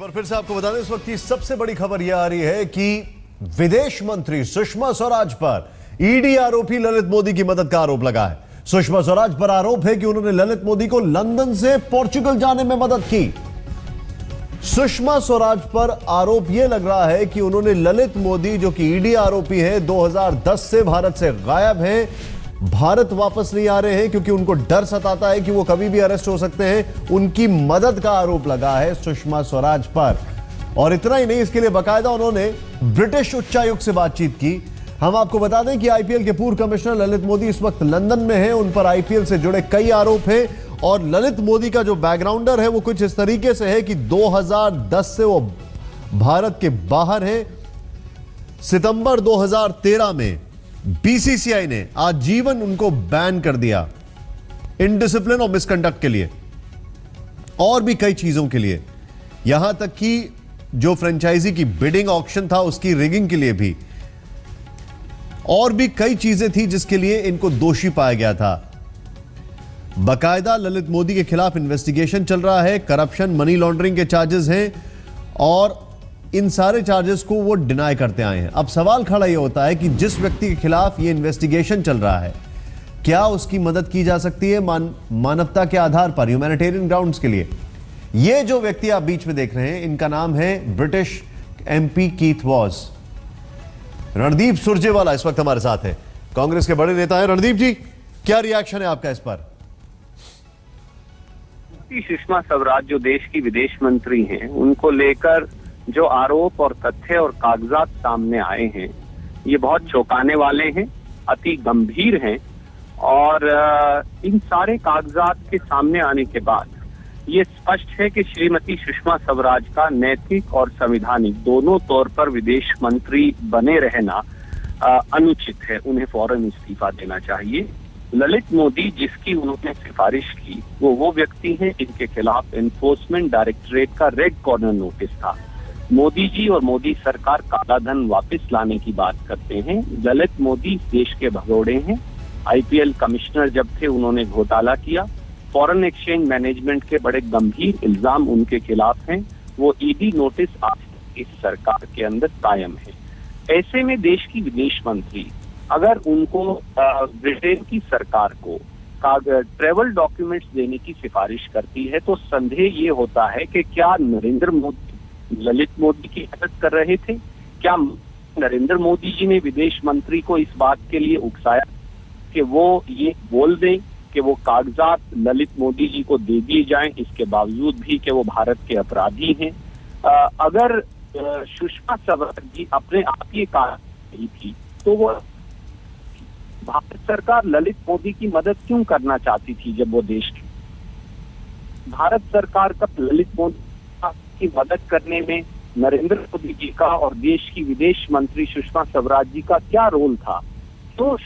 बार फिर से आपको बता दें, इस वक्त की सबसे बड़ी खबर यह आ रही है कि विदेश मंत्री सुषमा स्वराज पर ईडी आरोपी ललित मोदी की मदद का आरोप लगा है। सुषमा स्वराज पर आरोप है कि उन्होंने ललित मोदी को लंदन से पोर्चुगल जाने में मदद की। सुषमा स्वराज पर आरोप यह लग रहा है कि उन्होंने ललित मोदी, जो कि ईडी आरोपी है, 2010 से भारत से गायब हैं, भारत वापस नहीं आ रहे हैं क्योंकि उनको डर सताता है कि वो कभी भी अरेस्ट हो सकते हैं, उनकी मदद का आरोप लगा है सुषमा स्वराज पर। और इतना ही नहीं, इसके लिए बाकायदा उन्होंने ब्रिटिश उच्चायुक्त से बातचीत की। हम आपको बता दें कि आईपीएल के पूर्व कमिश्नर ललित मोदी इस वक्त लंदन में हैं, उन पर आईपीएल से जुड़े कई आरोप हैं। और ललित मोदी का जो बैकग्राउंडर है वो कुछ इस तरीके से है कि 2010 से वो भारत के बाहर है। सितंबर 2013 में बीसीसीआई ने आजीवन उनको बैन कर दिया इनडिसिप्लिन और मिसकंडक्ट के लिए, और भी कई चीजों के लिए, यहां तक कि जो फ्रेंचाइजी की बिडिंग ऑक्शन था उसकी रिगिंग के लिए भी, और भी कई चीजें थी जिसके लिए इनको दोषी पाया गया था। बाकायदा ललित मोदी के खिलाफ इन्वेस्टिगेशन चल रहा है, करप्शन, मनी लॉन्ड्रिंग के चार्जेस हैं, और इन सारे चार्जेस को वो डिनाई करते आए हैं। अब सवाल खड़ा यह होता है कि जिस व्यक्ति के खिलाफ ये इन्वेस्टिगेशन चल रहा है, क्या उसकी मदद की जा सकती है मानवता के आधार पर, ह्यूमैनिटेरियन ग्राउंड्स के लिए? ये जो व्यक्ति आप बीच में देख रहे हैं, इनका नाम है British MP Keith Vaz. Randeep Surjewala इस वक्त हमारे साथ है, कांग्रेस के बड़े नेता हैं। रणदीप जी, क्या रिएक्शन है आपका इस पर? सुषमा स्वराज जो देश की विदेश मंत्री हैं, उनको लेकर जो आरोप और तथ्य और कागजात सामने आए हैं, ये बहुत चौंकाने वाले हैं, अति गंभीर हैं। और इन सारे कागजात के सामने आने के बाद ये स्पष्ट है कि श्रीमती सुषमा स्वराज का नैतिक और संवैधानिक दोनों तौर पर विदेश मंत्री बने रहना अनुचित है। उन्हें फौरन इस्तीफा देना चाहिए। ललित मोदी, जिसकी उन्होंने सिफारिश की, वो व्यक्ति हैं जिनके खिलाफ एनफोर्समेंट डायरेक्टरेट का रेड कॉर्नर नोटिस था। मोदी जी और मोदी सरकार काला धन वापस लाने की बात करते हैं। ललित मोदी देश के भगोड़े हैं। आईपीएल कमिश्नर जब थे, उन्होंने घोटाला किया। फॉरेन एक्सचेंज मैनेजमेंट के बड़े गंभीर इल्जाम उनके खिलाफ हैं। वो ईडी नोटिस आज इस सरकार के अंदर कायम है। ऐसे में देश की विदेश मंत्री अगर उनको ब्रिटेन की सरकार को ट्रेवल डॉक्यूमेंट्स देने की सिफारिश करती है, तो संदेह ये होता है कि क्या नरेंद्र मोदी ललित मोदी की मदद कर रहे थे? क्या नरेंद्र मोदी जी ने विदेश मंत्री को इस बात के लिए उकसाया कि वो ये बोल दें कि वो कागजात ललित मोदी जी को दे दिए जाएं, इसके बावजूद भी कि वो भारत के अपराधी हैं? अगर सुषमा स्वराज जी अपने आप ये कार्रवाई थी, तो वो भारत सरकार ललित मोदी की मदद क्यों करना चाहती थी? जब वो देश की भारत सरकार का ललित मोदी की मदद करने में नरेंद्र मोदी जी का और देश की विदेश मंत्री सुषमा स्वराज जी का क्या रोल था? तो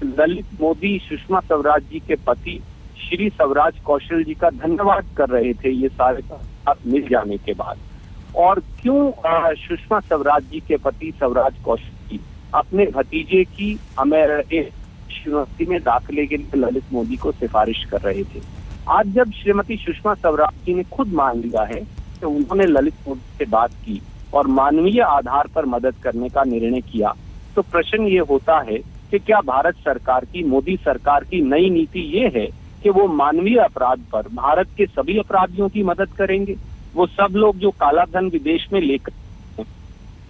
ललित मोदी सुषमा स्वराज जी के पति श्री स्वराज कौशल जी का धन्यवाद कर रहे थे ये सारे बात मिल जाने के बाद। और क्यों सुषमा स्वराज जी के पति स्वराज कौशल जी अपने भतीजे की यूनिवर्सिटी में दाखिले के लिए ललित मोदी को सिफारिश कर रहे थे? आज जब श्रीमती सुषमा स्वराज जी ने खुद मान लिया है कि उन्होंने ललित मोदी से बात की और मानवीय आधार पर मदद करने का निर्णय किया, तो प्रश्न ये होता है कि क्या भारत सरकार की, मोदी सरकार की नई नीति ये है कि वो मानवीय अपराध पर भारत के सभी अपराधियों की मदद करेंगे? वो सब लोग जो काला धन विदेश में लेकर,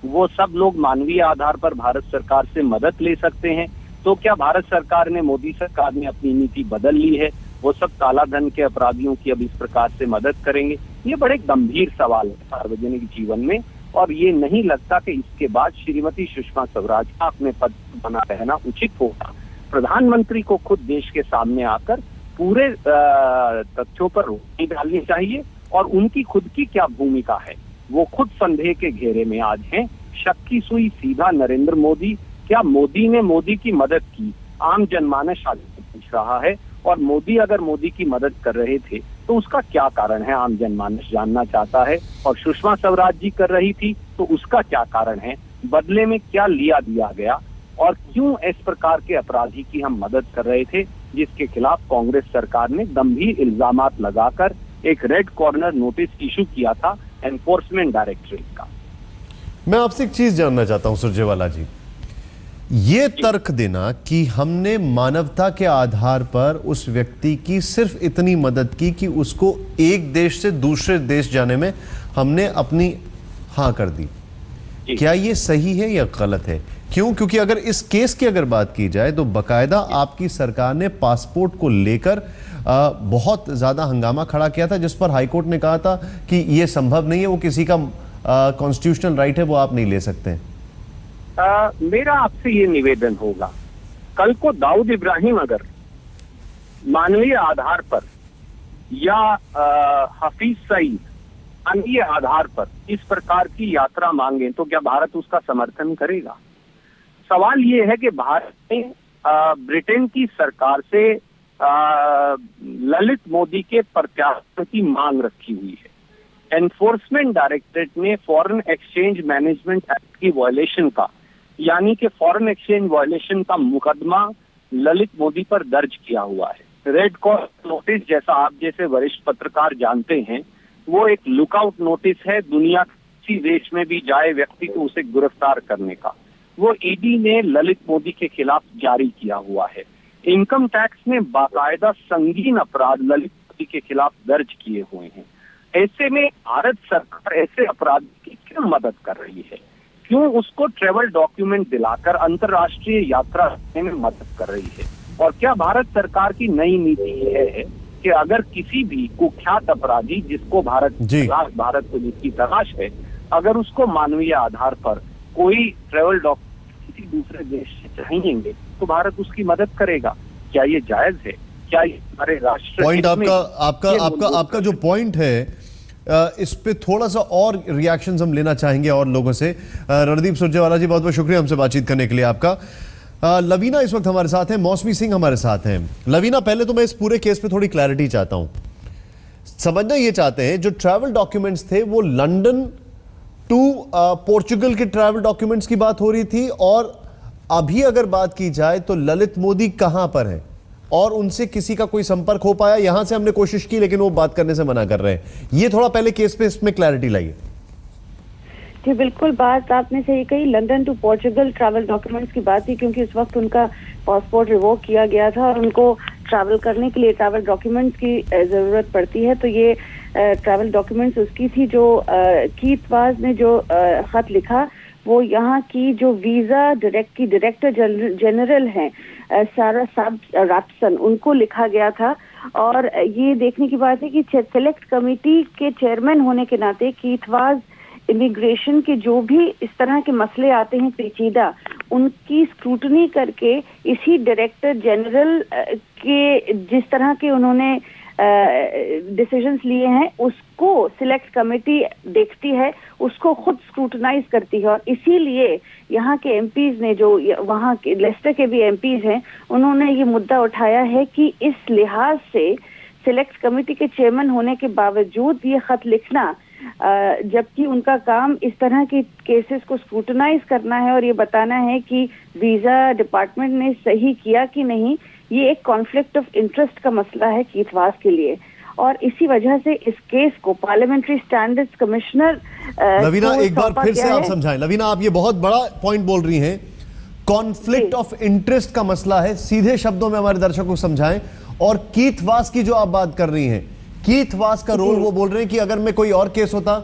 वो सब लोग मानवीय आधार पर भारत सरकार से मदद ले सकते हैं? तो क्या भारत सरकार ने, मोदी सरकार ने अपनी नीति बदल ली है? वो सब काला धन के अपराधियों की अब इस प्रकार से मदद करेंगे? ये बड़े गंभीर सवाल है सार्वजनिक जीवन में, और ये नहीं लगता कि इसके बाद श्रीमती सुषमा स्वराज का अपने पद बना रहना उचित होगा। प्रधानमंत्री को खुद देश के सामने आकर पूरे तथ्यों पर रोशनी डालनी चाहिए, और उनकी खुद की क्या भूमिका है। वो खुद संदेह के घेरे में आज हैं। शक की सुई सीधा नरेंद्र मोदी, क्या मोदी ने मोदी की मदद की? आम जनमानस आज पूछ रहा है। और मोदी अगर मोदी की मदद कर रहे थे तो उसका क्या कारण है, आम जनमानस जानना चाहता है। और सुषमा स्वराज जी कर रही थी तो उसका क्या कारण है? बदले में क्या लिया दिया गया? और क्यों इस प्रकार के अपराधी की हम मदद कर रहे थे, जिसके खिलाफ कांग्रेस सरकार ने गंभीर इल्जामात लगाकर एक रेड कॉर्नर नोटिस इशू किया था एनफोर्समेंट डायरेक्टरेट का। मैं आपसे एक चीज जानना चाहता हूं सुरजेवाला जी, ये तर्क देना कि हमने मानवता के आधार पर उस व्यक्ति की सिर्फ इतनी मदद की कि उसको एक देश से दूसरे देश जाने में हमने अपनी हाँ कर दी, क्या ये सही है या गलत है? क्यों? क्योंकि अगर इस केस की अगर बात की जाए तो बकायदा आपकी सरकार ने पासपोर्ट को लेकर बहुत ज्यादा हंगामा खड़ा किया था, जिस पर हाईकोर्ट ने कहा था कि ये संभव नहीं है, वो किसी का कॉन्स्टिट्यूशनल राइट है, वो आप नहीं ले सकते। मेरा आपसे ये निवेदन होगा, कल को दाऊद इब्राहिम अगर मानवीय आधार पर या हफीज सईद मानवीय आधार पर इस प्रकार की यात्रा मांगे तो क्या भारत उसका समर्थन करेगा? सवाल ये है कि भारत ने ब्रिटेन की सरकार से ललित मोदी के प्रत्यार्पण की मांग रखी हुई है। एनफोर्समेंट डायरेक्टरेट ने फॉरेन एक्सचेंज मैनेजमेंट एक्ट की वायलेशन का, यानी कि फॉरेन एक्सचेंज वायलेशन का मुकदमा ललित मोदी पर दर्ज किया हुआ है। रेड क्रॉस नोटिस, जैसा आप जैसे वरिष्ठ पत्रकार जानते हैं, वो एक लुकआउट नोटिस है, दुनिया किसी देश में भी जाए व्यक्ति को उसे गिरफ्तार करने का। वो ईडी ने ललित मोदी के खिलाफ जारी किया हुआ है। इनकम टैक्स ने बाकायदा संगीन अपराध ललित मोदी के खिलाफ दर्ज किए हुए हैं। ऐसे में भारत सरकार ऐसे अपराधी की क्यों मदद कर रही है? क्यों उसको ट्रेवल डॉक्यूमेंट दिलाकर अंतर्राष्ट्रीय यात्रा करने में मदद कर रही है? और क्या भारत सरकार की नई नीति यह है कि अगर किसी भी कुख्यात अपराधी जिसको भारत को जिसकी तलाश है, अगर उसको मानवीय आधार पर कोई ट्रेवल डॉक्यूमेंट किसी दूसरे देश से चाहिएंगे तो भारत उसकी मदद करेगा? क्या ये जायज है? क्या ये हमारे राष्ट्र पॉइंट आपका जो पॉइंट है, इस पे थोड़ा सा और रिएक्शंस हम लेना चाहेंगे और लोगों से। रणदीप सुरजेवाला जी, बहुत बहुत शुक्रिया हमसे बातचीत करने के लिए आपका। लवीना इस वक्त हमारे साथ हैं, मौसमी सिंह हमारे साथ हैं। लवीना, पहले तो मैं इस पूरे केस पे थोड़ी क्लैरिटी चाहता हूं। समझना ये चाहते हैं, जो ट्रैवल डॉक्यूमेंट्स थे वो लंदन टू पोर्चुगल के ट्रैवल डॉक्यूमेंट्स की बात हो रही थी, और अभी अगर बात की जाए तो ललित मोदी कहां पर है और उनसे किसी का कोई संपर्क हो पाया? यहां से हमने कोशिश की लेकिन वो बात करने से मना कर रहे हैं। ये थोड़ा पहले केस पे इसमें क्लैरिटी लाइए। जी बिल्कुल, बात आपने सही कही। London to Portugal travel documents की बात थी, क्योंकि इस वक्त उनका पासपोर्ट रिवोक किया गया था और उनको ट्रैवल करने के लिए ट्रैवल डॉक्यूमेंट्स की जरूरत पड़ती है। तो ये ट्रैवल डॉक्यूमेंट्स उसकी थी। जो कीथ वाज ने जो खत लिखा वो यहाँ की जो वीजा डायरेक्टर जनरल हैं सारा साब रैप्सन, उनको लिखा गया था। और ये देखने की बात है कि सेलेक्ट कमेटी के चेयरमैन होने के नाते कीथ वाज इमिग्रेशन के जो भी इस तरह के मसले आते हैं पेचीदा, उनकी स्क्रूटनी करके इसी डायरेक्टर जनरल के जिस तरह के उन्होंने डिसीजंस लिए हैं उसको सिलेक्ट कमेटी देखती है, उसको खुद स्क्रूटनाइज करती है। और इसीलिए यहाँ के एमपीज ने, जो वहाँ के लेस्टर के भी एमपीज हैं, उन्होंने ये मुद्दा उठाया है कि इस लिहाज से सिलेक्ट कमेटी के चेयरमैन होने के बावजूद ये खत लिखना, जबकि उनका काम इस तरह के केसेस को स्क्रूटनाइज करना है और ये बताना है कि वीजा डिपार्टमेंट ने सही किया कि नहीं, ये एक कॉन्फ्लिक्ट ऑफ इंटरेस्ट का मसला है कीथ वाज के लिए। और इसी वजह से इस केस को पार्लियामेंट्री स्टैंडर्ड्स कमिश्नर लवीना एक बार फिर से आप समझाएं। लवीना, आप ये बहुत बड़ा पॉइंट बोल रही हैं, कॉन्फ्लिक्ट ऑफ इंटरेस्ट का मसला है, सीधे शब्दों में हमारे दर्शकों को समझाएं। और कीथ वाज की जो आप बात कर रही हैं, कीथ वाज का रोल वो बोल रहे हैं कि अगर मैं कोई और केस होता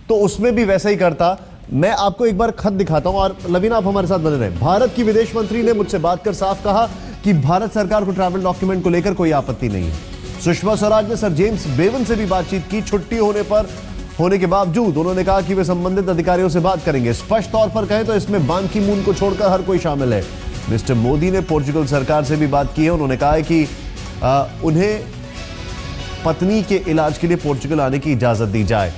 तो उसमें भी वैसा ही करता। मैं आपको एक बार खत दिखाता हूं, और लवीना आप हमारे साथ बने रहे। भारत की विदेश मंत्री ने मुझसे बात कर साफ कहा कि भारत सरकार को ट्रैवल डॉक्यूमेंट को लेकर कोई आपत्ति नहीं है। सुषमा स्वराज ने सर जेम्स बेवन से भी बातचीत की, छुट्टी होने के बावजूद उन्होंने कहा कि वे संबंधित अधिकारियों से बात करेंगे। स्पष्ट तौर पर कहें तो इसमें बान की मून को छोड़कर हर कोई शामिल है। मिस्टर मोदी ने पोर्चुगल सरकार से भी बात की है। उन्होंने कहा है कि उन्हें पत्नी के इलाज के लिए पोर्चुगल आने की इजाजत दी जाए।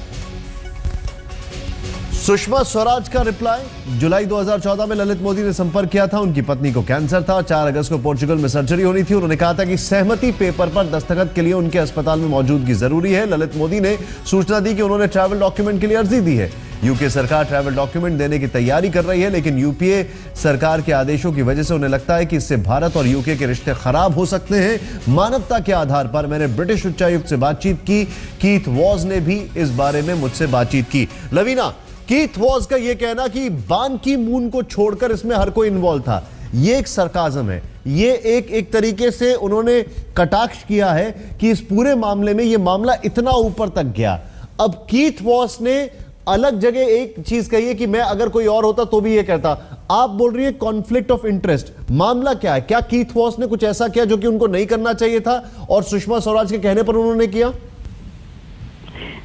सुषमा स्वराज का रिप्लाई, जुलाई 2014 में ललित मोदी ने संपर्क किया था, उनकी पत्नी को कैंसर था, 4 अगस्त को पोर्चुगल में सर्जरी होनी थी। उन्होंने कहा था कि सहमति पेपर पर दस्तखत के लिए उनके अस्पताल में मौजूदगी जरूरी है। ललित मोदी ने सूचना दी कि उन्होंने ट्रैवल डॉक्यूमेंट के लिए अर्जी दी है। यूके सरकार ट्रैवल डॉक्यूमेंट देने की तैयारी कर रही है, लेकिन यूपीए सरकार के आदेशों की वजह से उन्हें लगता है कि इससे भारत और यूके के रिश्ते खराब हो सकते हैं। मानवता के आधार पर मैंने ब्रिटिश उच्चायुक्त से बातचीत की, कीथ वॉज ने भी इस बारे में मुझसे बातचीत की। लवीना, कीथ वॉज का यह कहना कि बान की मून को छोड़कर इसमें हर कोई इन्वॉल्व था, ये एक सरकाज़म है, ये एक तरीके से उन्होंने कटाक्ष किया है कि इस पूरे मामले में ये मामला इतना ऊपर तक गया। अब कीथ वॉस ने अलग जगह एक चीज कही है कि मैं अगर कोई और होता तो भी ये कहता। आप बोल रही है कॉन्फ्लिक्ट ऑफ इंटरेस्ट, मामला क्या है? क्या कीथ वॉस ने कुछ ऐसा किया जो कि उनको नहीं करना चाहिए था और सुषमा स्वराज के कहने पर उन्होंने किया?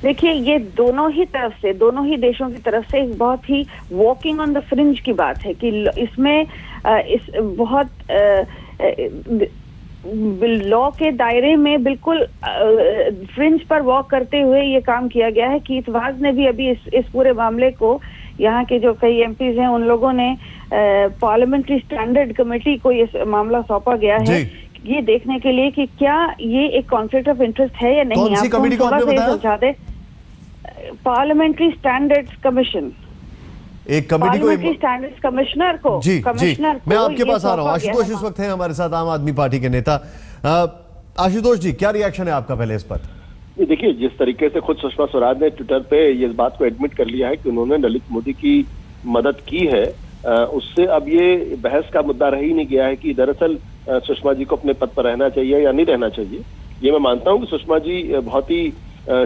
देखिए, ये दोनों ही तरफ से, दोनों ही देशों की तरफ से एक बहुत ही वॉकिंग ऑन द फ्रिंज की बात है कि इसमें इस बहुत लॉ के दायरे में बिल्कुल फ्रिंज पर वॉक करते हुए ये काम किया गया है। कीथ वॉज ने भी अभी इस पूरे मामले को, यहाँ के जो कई एमपीज हैं उन लोगों ने पार्लियामेंट्री स्टैंडर्ड कमेटी को ये मामला सौंपा गया है ये देखने के लिए कि क्या ये एक कॉन्फ्लिक्ट ऑफ इंटरेस्ट है या नहीं। कौन सी कमेटी को आपने बताया? समझा दे, पार्लियामेंट्री स्टैंडर्ड्स कमिशन, एक कमेटी को, स्टैंडर्ड्स कमिश्नर को, जी कमिश्नर मैं आपके पास आ रहा हूं। आशुतोष इस वक्त हैं हमारे साथ, आम आदमी पार्टी के नेता। आशुतोष जी, क्या रिएक्शन है आपका पहले इस पर? देखिए, जिस तरीके से खुद सुषमा स्वराज ने ट्विटर पे ये बात को एडमिट कर लिया है कि उन्होंने ललित मोदी की मदद की है, उससे अब ये बहस का मुद्दा रह ही नहीं गया है कि दरअसल सुषमा जी को अपने पद पर रहना चाहिए या नहीं रहना चाहिए। ये मैं मानता हूं कि सुषमा जी बहुत ही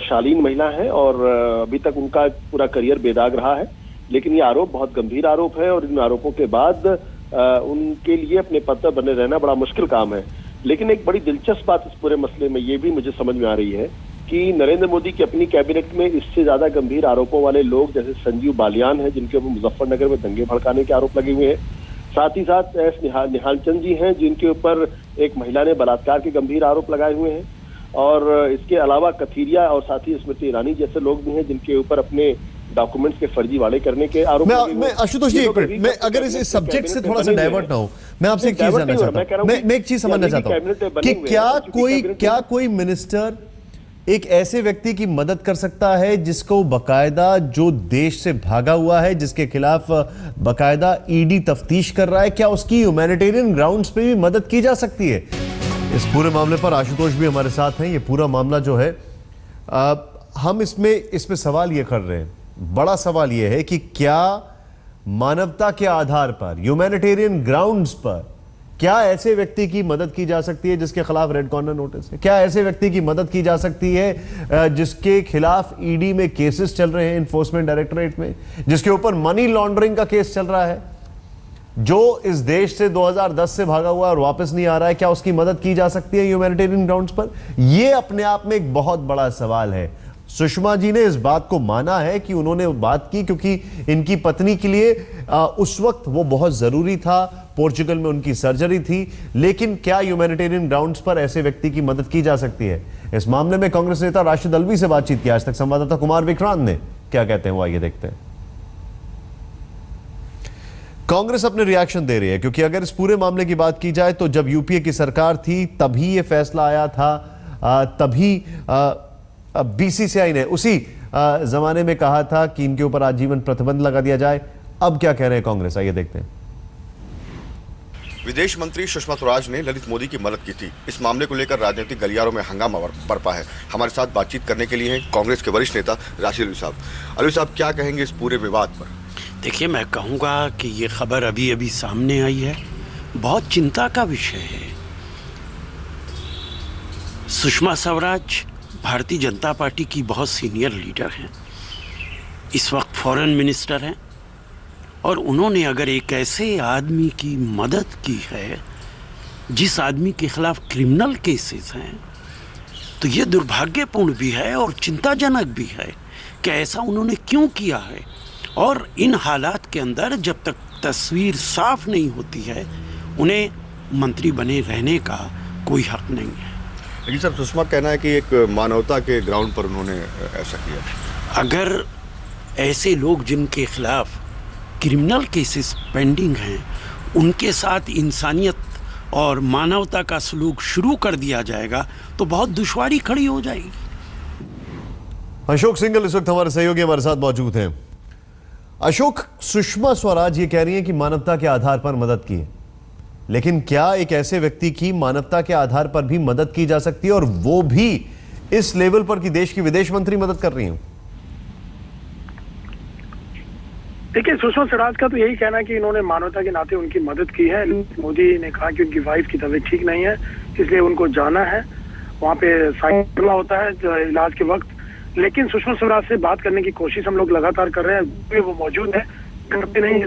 शालीन महिला है और अभी तक उनका पूरा करियर बेदाग रहा है, लेकिन ये आरोप बहुत गंभीर आरोप है और इन आरोपों के बाद उनके लिए अपने पद पर बने रहना बड़ा मुश्किल काम है। लेकिन एक बड़ी दिलचस्प बात इस पूरे मसले में ये भी मुझे समझ में आ रही है कि नरेंद्र मोदी की अपनी कैबिनेट में इससे ज्यादा गंभीर आरोपों वाले लोग जैसे संजीव बालियान हैं, जिनके ऊपर मुजफ्फरनगर में दंगे भड़काने के आरोप लगे हुए हैं, साथ ही साथ एस निहाल चंद जी हैं जिनके ऊपर एक महिला ने बलात्कार के गंभीर आरोप लगाए हुए हैं, और इसके अलावा कथीरिया और साथ ही स्मृति ईरानी जैसे लोग भी हैं जिनके ऊपर अपने डॉक्यूमेंट्स के फर्जीवाड़े करने के आरोप। मैं आशुतोष जी, एक मिनट, मैं अगर इस सब्जेक्ट से थोड़ा सा डाइवर्ट ना हूं, मैं आपसे एक चीज जानना चाहता हूं, मैं एक चीज समझना चाहता हूं कि क्या कोई मिनिस्टर एक ऐसे व्यक्ति की मदद कर सकता है जिसको बकायदा, जो देश से भागा हुआ है, जिसके खिलाफ बकायदा ईडी तफ्तीश कर रहा है, क्या उसकी ह्यूमैनिटेरियन ग्राउंड्स पे भी मदद की जा सकती है? इस पूरे मामले पर आशुतोष भी हमारे साथ हैं। ये पूरा मामला जो है हम इसमें सवाल ये कर रहे हैं, बड़ा सवाल ये है कि क्या मानवता के आधार पर, ह्यूमैनिटेरियन ग्राउंड्स पर, क्या ऐसे व्यक्ति की मदद की जा सकती है जिसके खिलाफ रेड कॉर्नर नोटिस है? क्या ऐसे व्यक्ति की मदद की जा सकती है जिसके खिलाफ ईडी में केसेस चल रहे हैं, इन्फोर्समेंट डायरेक्टोरेट में, जिसके ऊपर मनी लॉन्ड्रिंग का केस चल रहा है, जो इस देश से 2010 से भागा हुआ और वापस नहीं आ रहा है? क्या उसकी मदद की जा सकती है ह्यूमैनिटेरियन ग्राउंड्स पर? यह अपने आप में एक बहुत बड़ा सवाल है। सुषमा जी ने इस बात को माना है कि उन्होंने बात की क्योंकि इनकी पत्नी के लिए उस वक्त वो बहुत जरूरी था, पोर्चुगल में उनकी सर्जरी थी, लेकिन क्या ह्यूमैनिटेरियन ग्राउंड्स पर ऐसे व्यक्ति की मदद की जा सकती है? इस मामले में कांग्रेस नेता राशिद अल्वी से बातचीत की आज तक संवाददाता कुमार विक्रांत ने, क्या कहते हैं वो आइए देखते हैं। कांग्रेस अपने रिएक्शन दे रही है क्योंकि अगर इस पूरे मामले की बात की जाए तो जब यूपीए की सरकार थी तभी यह फैसला आया था, तभी बीसीसीआई ने उसी जमाने में कहा था कि इनके ऊपर आजीवन प्रतिबंध लगा दिया जाए। अब क्या कह रहे हैं कांग्रेस, आइए देखते हैं। विदेश मंत्री सुषमा स्वराज ने ललित मोदी की मदद की थी। इस मामले को लेकर राजनीतिक गलियारों में हंगामा बरपा है। हमारे साथ बातचीत करने के लिए हैं कांग्रेस के वरिष्ठ नेता राशिद अल्वी साहब। अल्वी साहब, क्या कहेंगे इस पूरे विवाद पर? देखिए, मैं कहूँगा कि ये खबर अभी अभी सामने आई है, बहुत चिंता का विषय है। सुषमा स्वराज भारतीय जनता पार्टी की बहुत सीनियर लीडर हैं, इस वक्त फॉरेन मिनिस्टर हैं, और उन्होंने अगर एक ऐसे आदमी की मदद की है जिस आदमी के खिलाफ क्रिमिनल केसेस हैं, तो ये दुर्भाग्यपूर्ण भी है और चिंताजनक भी है कि ऐसा उन्होंने क्यों किया है। और इन हालात के अंदर जब तक तस्वीर साफ नहीं होती है, उन्हें मंत्री बने रहने का कोई हक नहीं है। लेकिन सर, सुषमा कहना है कि एक मानवता के ग्राउंड पर उन्होंने ऐसा किया। अगर ऐसे लोग जिनके खिलाफ क्रिमिनल केसेस पेंडिंग हैं, उनके साथ इंसानियत और मानवता का सलूक शुरू कर दिया जाएगा तो बहुत दुश्वारी खड़ी हो जाएगी। अशोक सिंघल इस वक्त हमारे सहयोगी हमारे साथ मौजूद हैं। अशोक, सुषमा स्वराज ये कह रही हैं कि मानवता के आधार पर मदद की है, लेकिन क्या एक ऐसे व्यक्ति की मानवता के आधार पर भी मदद की जा सकती है, और वो भी इस लेवल पर कि देश की विदेश मंत्री मदद कर रही हैं? देखिए, सुषमा स्वराज का तो यही कहना है कि इन्होंने मानवता के नाते उनकी मदद की है। मोदी ने कहा कि उनकी वाइफ की तबीयत ठीक नहीं है, इसलिए उनको जाना है, वहाँ पे साइकिल होता है इलाज के वक्त। लेकिन सुषमा स्वराज से बात करने की कोशिश हम लोग लगातार कर रहे हैं, वो मौजूद है, करते नहीं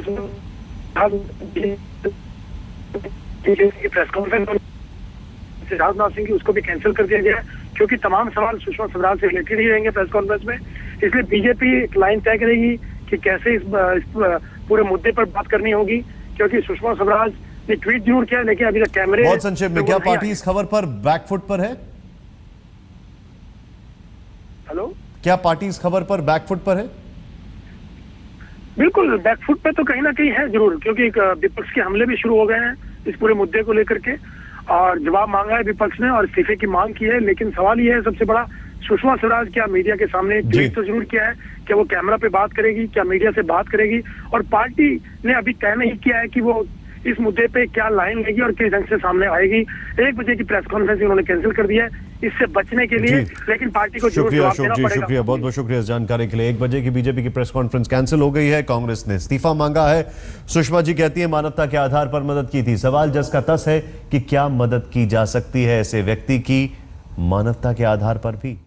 प्रेस कॉन्फ्रेंस राजनाथ सिंह की उसको भी कैंसिल कर दिया गया है, क्योंकि तमाम सवाल सुषमा स्वराज से रिलेटेड ही रहेंगे प्रेस कॉन्फ्रेंस में। इसलिए बीजेपी एक लाइन तय करेगी कि कैसे इस पूरे मुद्दे पर बात करनी होगी, क्योंकि सुषमा स्वराज ने ट्वीट जरूर किया, लेकिन अभी तक कैमरे बहुत संक्षेप में, क्या पार्टी इस खबर पर बैकफुट पर है? हेलो, क्या पार्टी इस खबर पर बैकफुट पर है? बिल्कुल बैकफुट पे तो कहीं ना कहीं है जरूर, क्योंकि विपक्ष के हमले भी शुरू हो गए हैं इस पूरे मुद्दे को लेकर के, और जवाब मांगा है विपक्ष ने और इस्तीफे की मांग की है। लेकिन सवाल यह है सबसे बड़ा, सुषमा स्वराज क्या मीडिया के सामने एक ट्वीट तो जरूर किया है, क्या वो कैमरा पे बात करेगी, क्या मीडिया से बात करेगी, और पार्टी ने अभी तय नहीं किया है कि वो इस मुद्दे पे क्या लाइन लेगी और किस ढंग से सामने आएगी। 1 बजे की प्रेस कॉन्फ्रेंस उन्होंने कैंसिल कर दिया है इससे बचने के लिए, लेकिन पार्टी को जरूर शुक्रिया जवाब अशोक देना जी, पड़ेगा। शुक्रिया, बहुत बहुत शुक्रिया इस जानकारी के लिए। 1 बजे की बीजेपी की प्रेस कॉन्फ्रेंस कैंसिल हो गई है, कांग्रेस ने इस्तीफा मांगा है। सुषमा जी कहती है मानवता के आधार पर मदद की थी। सवाल जस का तस है कि क्या मदद की जा सकती है ऐसे व्यक्ति की मानवता के आधार पर भी।